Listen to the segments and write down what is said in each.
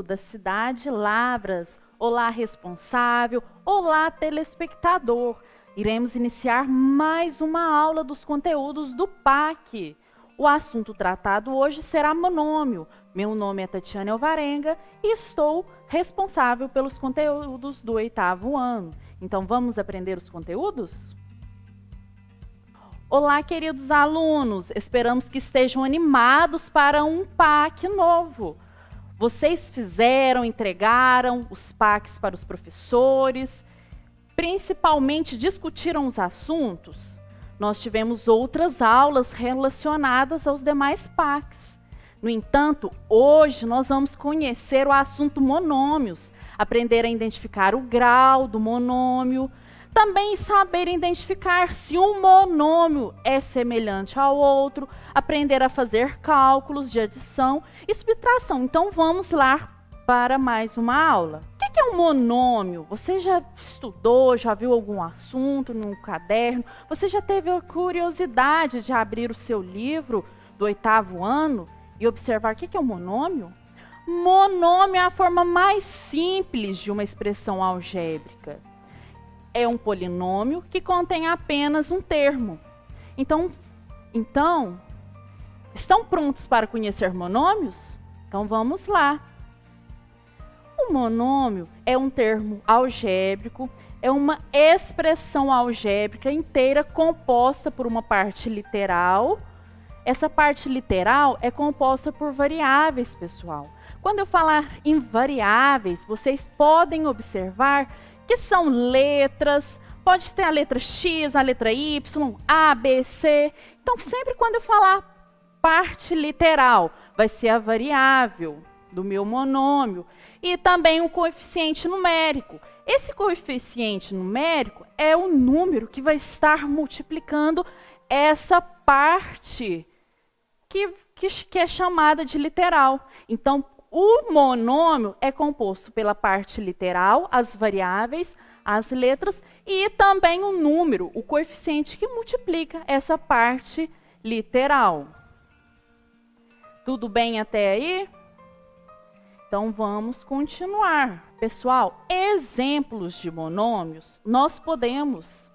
aluno da cidade Lavras. Olá, responsável. Olá, telespectador. Iremos iniciar mais uma aula dos conteúdos do PAC. O assunto tratado hoje será monômio. Meu nome é Tatiana Alvarenga e estou responsável pelos conteúdos do 8º ano. Então, vamos aprender os conteúdos? Olá, queridos alunos! Esperamos que estejam animados para um PAC novo. Vocês entregaram os PACs para os professores, principalmente discutiram os assuntos. Nós tivemos outras aulas relacionadas aos demais PACs. No entanto, hoje nós vamos conhecer o assunto monômios, aprender a identificar o grau do monômio, também saber identificar se um monômio é semelhante ao outro, aprender a fazer cálculos de adição e subtração. Então vamos lá para mais uma aula. O que é um monômio? Você já estudou, já viu algum assunto no caderno? Você já teve a curiosidade de abrir o seu livro do 8º ano e observar o que é um monômio? Monômio é a forma mais simples de uma expressão algébrica. É um polinômio que contém apenas um termo. Então, estão prontos para conhecer monômios? Então vamos lá. O monômio é um termo algébrico, é uma expressão algébrica inteira composta por uma parte literal. Essa parte literal é composta por variáveis, pessoal. Quando eu falar em variáveis, vocês podem observar que são letras, pode ter a letra X, a letra Y, A, B, C. Então, sempre quando eu falar parte literal, vai ser a variável do meu monômio e também o coeficiente numérico. Esse coeficiente numérico é o número que vai estar multiplicando essa parte que é chamada de literal. Então, o monômio é composto pela parte literal, as variáveis, as letras e também o número, o coeficiente que multiplica essa parte literal. Tudo bem até aí? Então vamos continuar. Pessoal, exemplos de monômios, nós podemos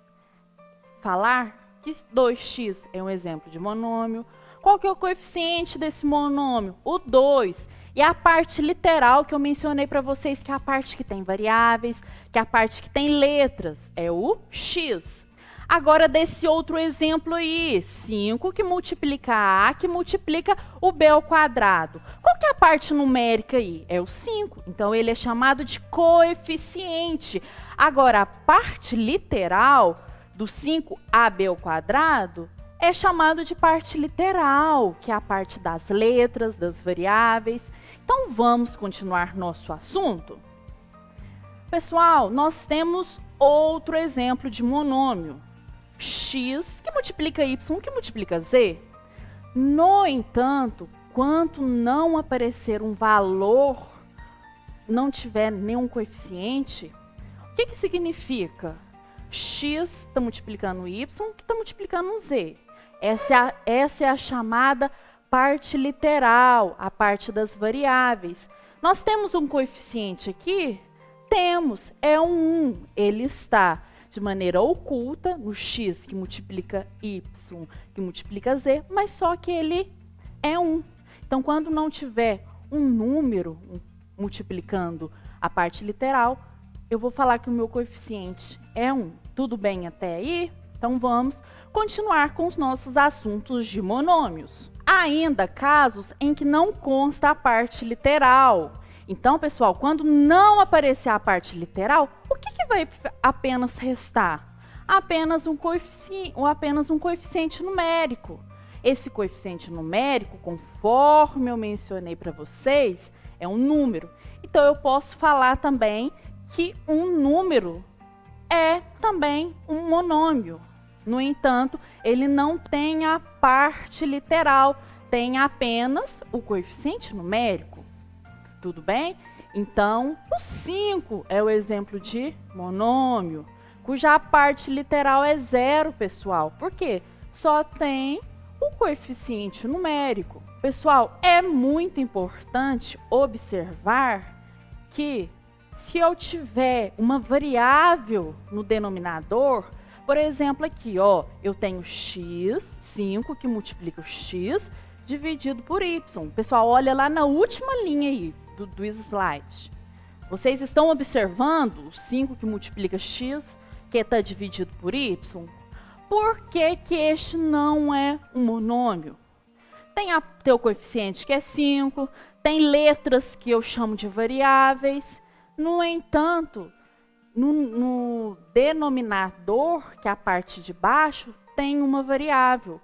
falar que 2x é um exemplo de monômio. Qual que é o coeficiente desse monômio? O 2. E a parte literal que eu mencionei para vocês, que é a parte que tem variáveis, que é a parte que tem letras, é o x. Agora, desse outro exemplo aí, 5 que multiplica a, que multiplica o b ao quadrado. Qual que é a parte numérica aí? É o 5. Então, ele é chamado de coeficiente. Agora, a parte literal do 5ab ao quadrado é chamado de parte literal, que é a parte das letras, das variáveis. Então, vamos continuar nosso assunto? Pessoal, nós temos outro exemplo de monômio. X que multiplica Y, que multiplica Z. No entanto, quando não aparecer um valor, não tiver nenhum coeficiente, o que significa? X está multiplicando Y, que está multiplicando Z. Essa é a chamada parte literal, a parte das variáveis. Nós temos um coeficiente aqui? Temos, é um 1. Ele está de maneira oculta no x que multiplica y, que multiplica z, mas só que ele é 1. Então, quando não tiver um número multiplicando a parte literal, eu vou falar que o meu coeficiente é 1. Tudo bem até aí? Então, vamos continuar com os nossos assuntos de monômios. Há ainda casos em que não consta a parte literal. Então, pessoal, quando não aparecer a parte literal, o que vai apenas restar? Apenas um coeficiente numérico. Esse coeficiente numérico, conforme eu mencionei para vocês, é um número. Então, eu posso falar também que um número é também um monômio. No entanto, ele não tem a parte literal, tem apenas o coeficiente numérico. Tudo bem? Então, o 5 é o exemplo de monômio, cuja parte literal é 0, pessoal. Por quê? Só tem o coeficiente numérico. Pessoal, é muito importante observar que se eu tiver uma variável no denominador, por exemplo aqui, ó, eu tenho x, 5, que multiplica o x, dividido por y. Pessoal, olha lá na última linha aí do slide. Vocês estão observando o 5 que multiplica x, que está dividido por y? Por que que este não é um monômio? Tem o coeficiente que é 5, tem letras que eu chamo de variáveis. No entanto, no denominador, que é a parte de baixo, tem uma variável.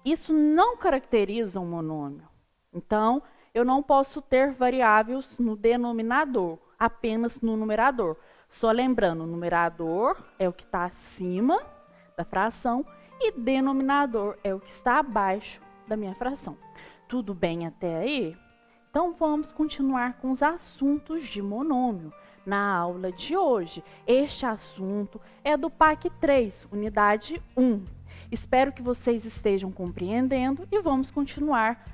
Isso não caracteriza um monômio. Então, eu não posso ter variáveis no denominador, apenas no numerador. Só lembrando, o numerador é o que está acima da fração e denominador é o que está abaixo da minha fração. Tudo bem até aí? Então, vamos continuar com os assuntos de monômio na aula de hoje. Este assunto é do PAC 3, unidade 1. Espero que vocês estejam compreendendo e vamos continuar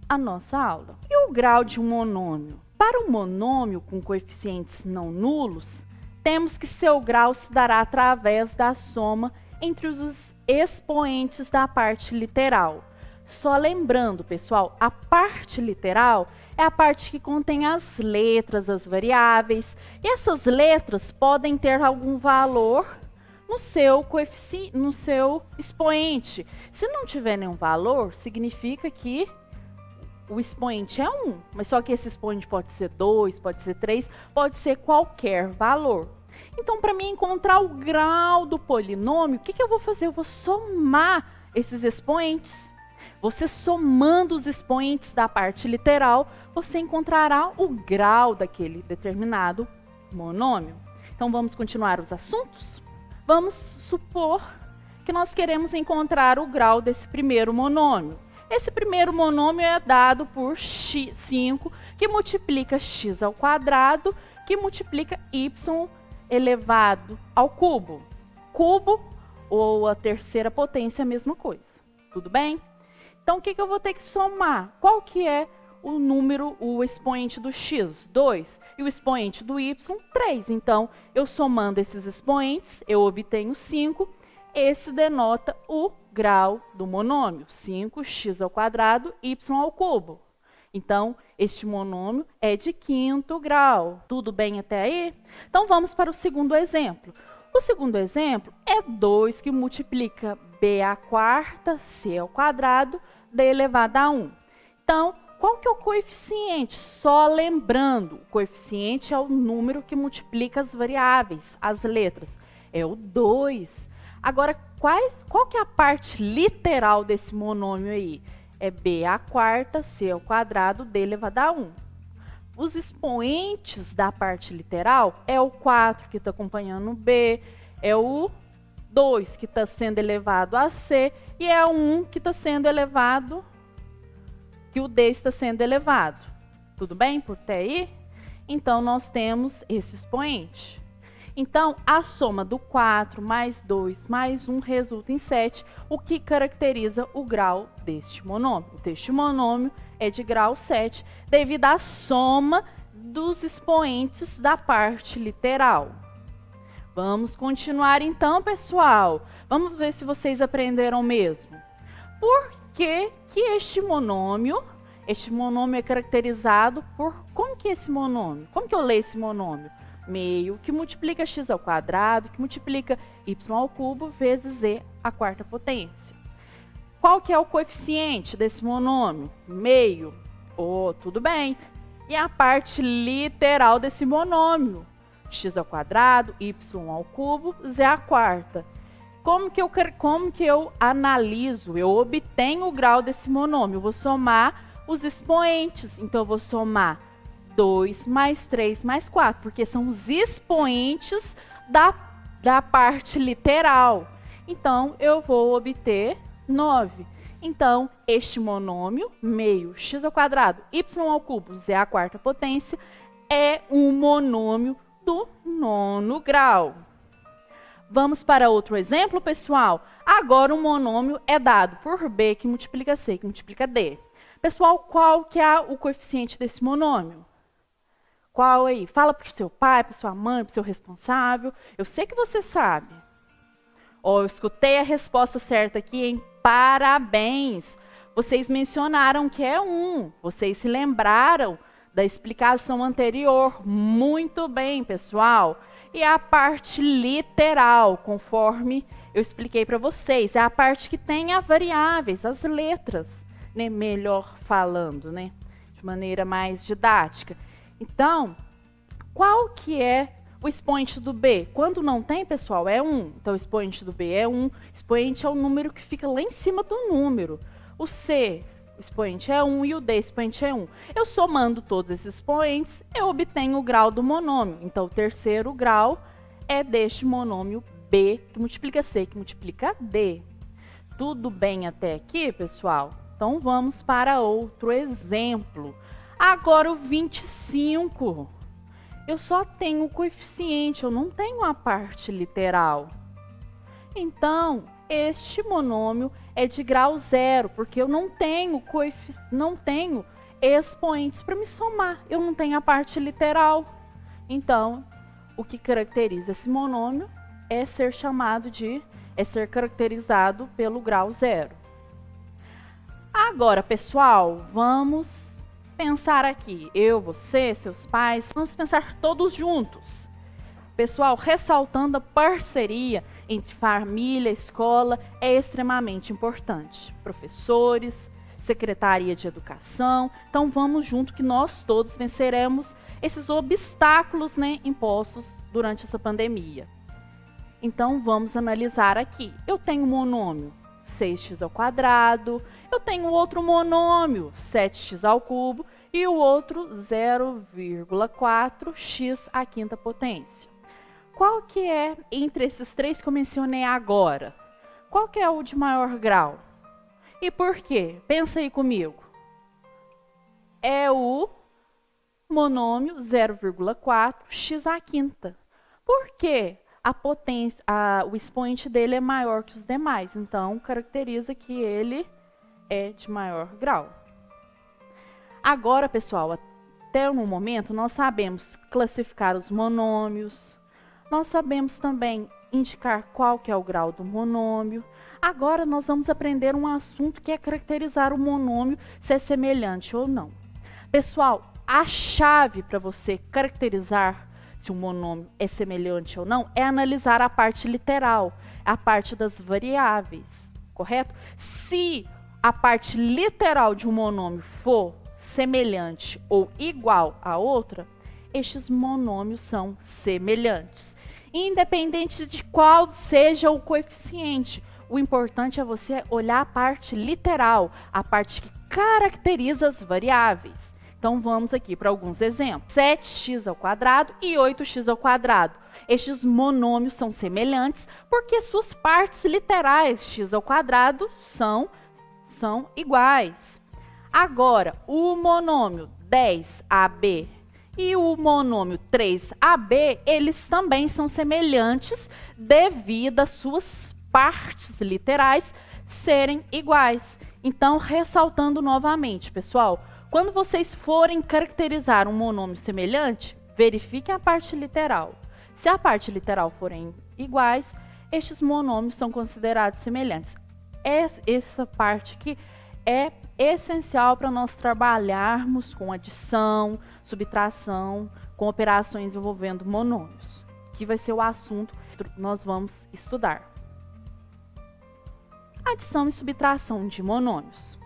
a nossa aula. E o grau de um monômio? Para um monômio com coeficientes não nulos, temos que seu grau se dará através da soma entre os expoentes da parte literal. Só lembrando, pessoal, a parte literal é a parte que contém as letras, as variáveis. E essas letras podem ter algum valor no seu coeficiente, no seu expoente. Se não tiver nenhum valor, significa que o expoente é 1. Mas só que esse expoente pode ser 2, pode ser 3, pode ser qualquer valor. Então, para mim encontrar o grau do polinômio, o que eu vou fazer? Eu vou somar esses expoentes. Você somando os expoentes da parte literal, você encontrará o grau daquele determinado monômio. Então, vamos continuar os assuntos? Vamos supor que nós queremos encontrar o grau desse primeiro monômio. Esse primeiro monômio é dado por 5, que multiplica x ao quadrado, que multiplica y elevado ao cubo. Cubo ou a terceira potência é a mesma coisa. Tudo bem? Então, o que eu vou ter que somar? Qual que é o número, o expoente do x? 2. E o expoente do y? 3. Então, eu somando esses expoentes, eu obtenho 5. Esse denota o grau do monômio. 5x ao quadrado, y ao cubo. Então, este monômio é de quinto grau. Tudo bem até aí? Então, vamos para o segundo exemplo. O segundo exemplo é 2 que multiplica b à quarta, c ao quadrado, d elevado a 1. Então, qual que é o coeficiente? Só lembrando, o coeficiente é o número que multiplica as variáveis, as letras. É o 2. Agora, qual que é a parte literal desse monômio aí? É b à quarta, c ao quadrado, d elevado a 1. Os expoentes da parte literal é o 4 que está acompanhando o b, é o 2 que está sendo elevado a c e é o 1 que está sendo elevado, que o d está sendo elevado. Tudo bem por até aí? Então, nós temos esse expoente. Então, a soma do 4 mais 2 mais 1 resulta em 7, o que caracteriza o grau deste monômio. Este monômio é de grau 7, devido à soma dos expoentes da parte literal. Vamos continuar então, pessoal. Vamos ver se vocês aprenderam mesmo. Por que este monômio é caracterizado por... Como que é esse monômio? Como que eu leio esse monômio? Meio que multiplica x ao quadrado, que multiplica y ao cubo, vezes z à quarta potência. Qual que é o coeficiente desse monômio? Meio. Oh, tudo bem. E a parte literal desse monômio? X ao quadrado, y ao cubo, z à quarta. Como que eu analiso? Eu obtenho o grau desse monômio. Eu vou somar os expoentes. Então, eu vou somar 2 mais 3 mais 4, porque são os expoentes da parte literal. Então, eu vou obter 9. Então, este monômio, meio x ao quadrado, y ao cubo, z à quarta potência, é um monômio do 9º grau. Vamos para outro exemplo, pessoal? Agora, o monômio é dado por b, que multiplica c, que multiplica d. Pessoal, qual que é o coeficiente desse monômio? Qual aí? Fala para o seu pai, para sua mãe, para o seu responsável. Eu sei que você sabe. Ó, eu escutei a resposta certa aqui, hein? Parabéns! Vocês mencionaram que é 1. Vocês se lembraram da explicação anterior. Muito bem, pessoal. E a parte literal, conforme eu expliquei para vocês, é a parte que tem as variáveis, as letras, né? Melhor falando, né? De maneira mais didática. Então, qual que é o expoente do B? Quando não tem, pessoal, é 1. Então, o expoente do B é 1. Expoente é o número que fica lá em cima do número. O C, o expoente é 1 e o D, expoente é 1. Eu somando todos esses expoentes, eu obtenho o grau do monômio. Então, o terceiro grau é deste monômio B, que multiplica C, que multiplica D. Tudo bem até aqui, pessoal? Então, vamos para outro exemplo. Agora, o 25. Eu só tenho o coeficiente, eu não tenho a parte literal. Então, este monômio é de grau 0, porque eu não tenho expoentes para me somar. Eu não tenho a parte literal. Então, o que caracteriza esse monômio é ser caracterizado pelo grau 0. Agora, pessoal, vamos pensar aqui. Eu, você, seus pais, vamos pensar todos juntos. Pessoal, ressaltando a parceria entre família e escola é extremamente importante. Professores, Secretaria de Educação. Então, vamos junto que nós todos venceremos esses obstáculos, né, impostos durante essa pandemia. Então, vamos analisar aqui. Eu tenho um monômio 6x², eu tenho outro monômio 7x², e o outro 0,4x⁵. Qual que é, entre esses três que eu mencionei agora, qual que é o de maior grau? E por quê? Pensa aí comigo. É o monômio 0,4x⁵. Por quê? O expoente dele é maior que os demais, então caracteriza que ele é de maior grau. Agora, pessoal, até no momento nós sabemos classificar os monômios, nós sabemos também indicar qual que é o grau do monômio. Agora nós vamos aprender um assunto que é caracterizar o monômio, se é semelhante ou não. Pessoal, a chave para você caracterizar se um monômio é semelhante ou não é analisar a parte literal, a parte das variáveis, correto? Se a parte literal de um monômio for semelhante ou igual a outra, estes monômios são semelhantes. Independente de qual seja o coeficiente, o importante é você olhar a parte literal, a parte que caracteriza as variáveis. Então, vamos aqui para alguns exemplos. 7x² e 8x². Estes monômios são semelhantes porque suas partes literais, x² são iguais. Agora, o monômio 10AB e o monômio 3AB, eles também são semelhantes devido às suas partes literais serem iguais. Então, ressaltando novamente, pessoal, quando vocês forem caracterizar um monômio semelhante, verifiquem a parte literal. Se a parte literal forem iguais, estes monômios são considerados semelhantes. Essa parte aqui é essencial para nós trabalharmos com adição, subtração, com operações envolvendo monômios, que vai ser o assunto que nós vamos estudar. Adição e subtração de monômios.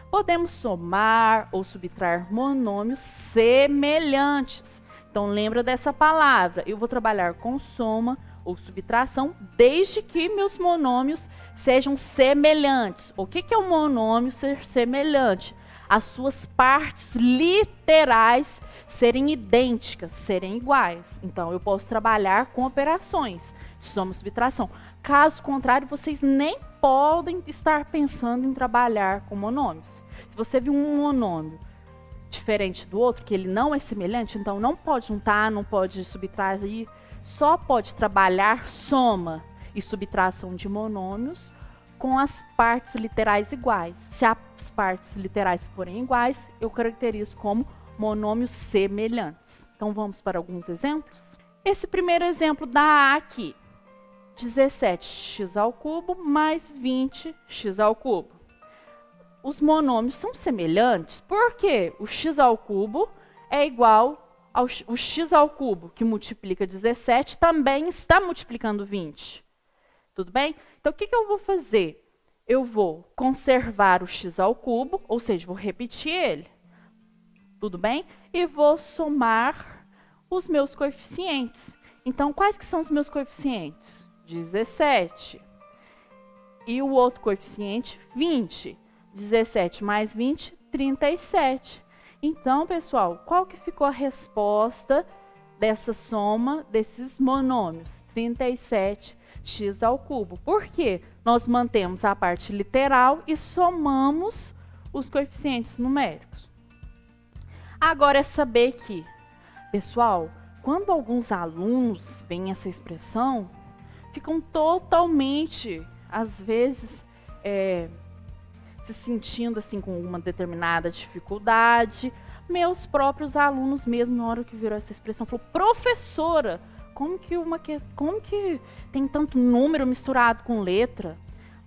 Podemos somar ou subtrair monômios semelhantes. Então, lembra dessa palavra. Eu vou trabalhar com soma ou subtração, desde que meus monômios sejam semelhantes. O que é um monômio ser semelhante? As suas partes literais serem idênticas, serem iguais. Então, eu posso trabalhar com operações de soma e subtração. Caso contrário, vocês nem podem estar pensando em trabalhar com monômios. Se você viu um monômio diferente do outro, que ele não é semelhante, então não pode juntar, não pode subtrair, só pode trabalhar soma e subtração de monômios com as partes literais iguais. Se as partes literais forem iguais, eu caracterizo como monômios semelhantes. Então, vamos para alguns exemplos. Esse primeiro exemplo dá aqui 17x² mais 20x². Os monômios são semelhantes porque o x² é igual ao o x², que multiplica 17, também está multiplicando 20. Tudo bem? Então, o que eu vou fazer? Eu vou conservar o x², ou seja, vou repetir ele. Tudo bem? E vou somar os meus coeficientes. Então, quais que são os meus coeficientes? 17. E o outro coeficiente, 20. 17 mais 20, 37. Então, pessoal, qual que ficou a resposta dessa soma desses monômios? 37x². Por quê? Nós mantemos a parte literal e somamos os coeficientes numéricos. Agora é saber que, pessoal, quando alguns alunos veem essa expressão, ficam totalmente, às vezes, se sentindo assim com uma determinada dificuldade. Meus próprios alunos mesmo, na hora que viram essa expressão, falaram: professora, como que tem tanto número misturado com letra?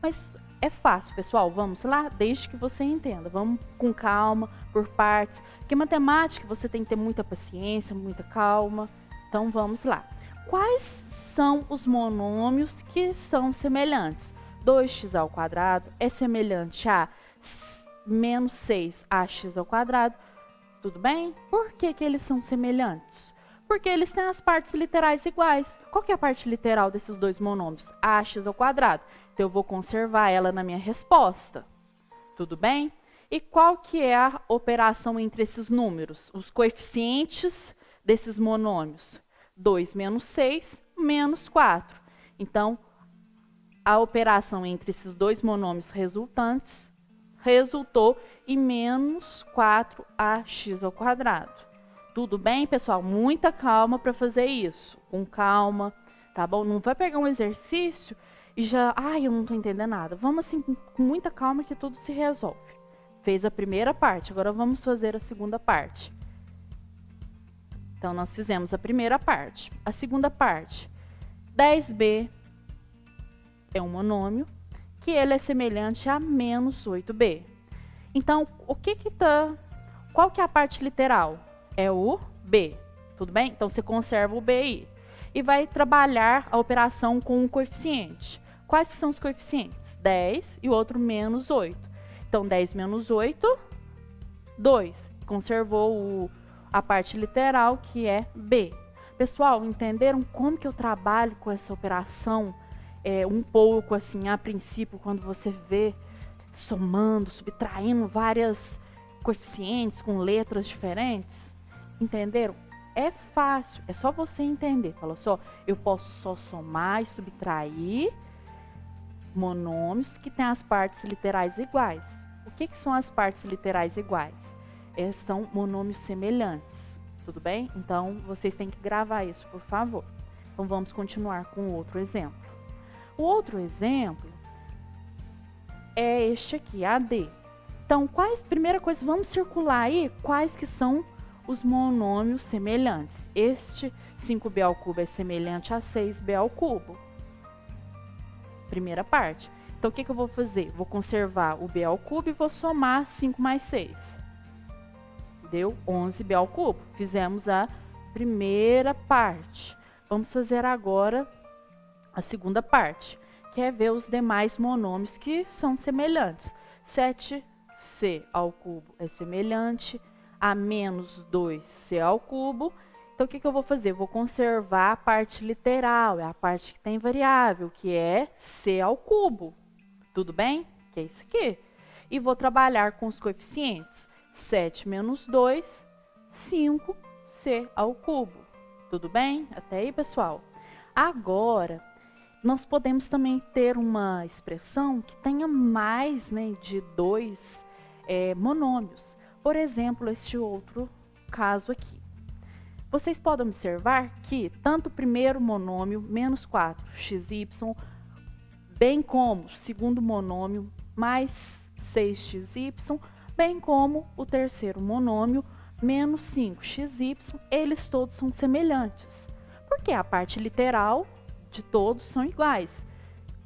Mas é fácil, pessoal, vamos lá, desde que você entenda. Vamos com calma, por partes, porque matemática você tem que ter muita paciência, muita calma. Então vamos lá. Quais são os monômios que são semelhantes? 2x² é semelhante a menos 6ax². Tudo bem? Por que eles são semelhantes? Porque eles têm as partes literais iguais. Qual que é a parte literal desses dois monômios? Ax². Então, eu vou conservar ela na minha resposta. Tudo bem? E qual que é a operação entre esses números? Os coeficientes desses monômios. 2 menos 6, menos 4. Então, a operação entre esses dois monômios resultantes resultou em menos 4ax². Tudo bem, pessoal? Muita calma para fazer isso. Com calma, tá bom? Não vai pegar um exercício e já, eu não estou entendendo nada. Vamos assim, com muita calma que tudo se resolve. Fez a primeira parte, agora vamos fazer a segunda parte. Então, nós fizemos a primeira parte. A segunda parte, 10b é um monômio que ele é semelhante a menos 8b. Então, qual que é a parte literal? É o b, tudo bem? Então, você conserva o b aí. E vai trabalhar a operação com um coeficiente. Quais são os coeficientes? 10 e o outro menos 8. Então, 10 menos 8, 2. Conservou a parte literal, que é b. Pessoal, entenderam como que eu trabalho com essa operação? Um pouco assim, a princípio, quando você vê somando, subtraindo várias coeficientes com letras diferentes. Entenderam? É fácil, é só você entender. Falou só, eu posso só somar e subtrair monômios que têm as partes literais iguais. O que são as partes literais iguais? São monômios semelhantes, tudo bem? Então, vocês têm que gravar isso, por favor. Então, vamos continuar com outro exemplo. O outro exemplo é este aqui, AD. Então, primeira coisa, vamos circular aí quais que são os monômios semelhantes. Este 5b² é semelhante a 6b². Primeira parte. Então, o que eu vou fazer? Vou conservar o b² e vou somar 5 mais 6. Deu 11b³. Fizemos a primeira parte. Vamos fazer agora a segunda parte, que é ver os demais monômios que são semelhantes. 7c² é semelhante a menos 2c². Então, o que eu vou fazer? Vou conservar a parte literal, é a parte que tem variável, que é c². Tudo bem? Que é isso aqui. E vou trabalhar com os coeficientes. 7 menos 2, 5c². Tudo bem? Até aí, pessoal? Agora, nós podemos também ter uma expressão que tenha mais de 2 monômios. Por exemplo, este outro caso aqui. Vocês podem observar que tanto o primeiro monômio, menos 4xy, bem como o segundo monômio, mais 6xy, bem como o terceiro monômio, menos 5xy, eles todos são semelhantes. Porque a parte literal de todos são iguais.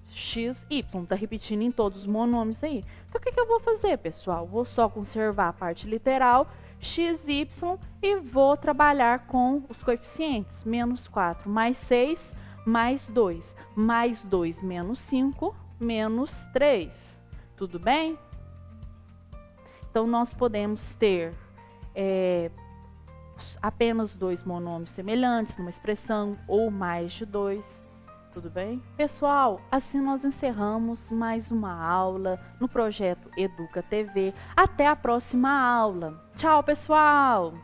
X, Y, está repetindo em todos os monômios aí. Então, o que eu vou fazer, pessoal? Vou só conservar a parte literal, x, y, e vou trabalhar com os coeficientes. Menos 4 mais 6, mais 2. Mais 2 menos 5, menos 3. Tudo bem? Então, nós podemos ter apenas 2 monômios semelhantes numa expressão ou mais de 2. Tudo bem? Pessoal, assim nós encerramos mais uma aula no projeto Educa TV. Até a próxima aula. Tchau, pessoal!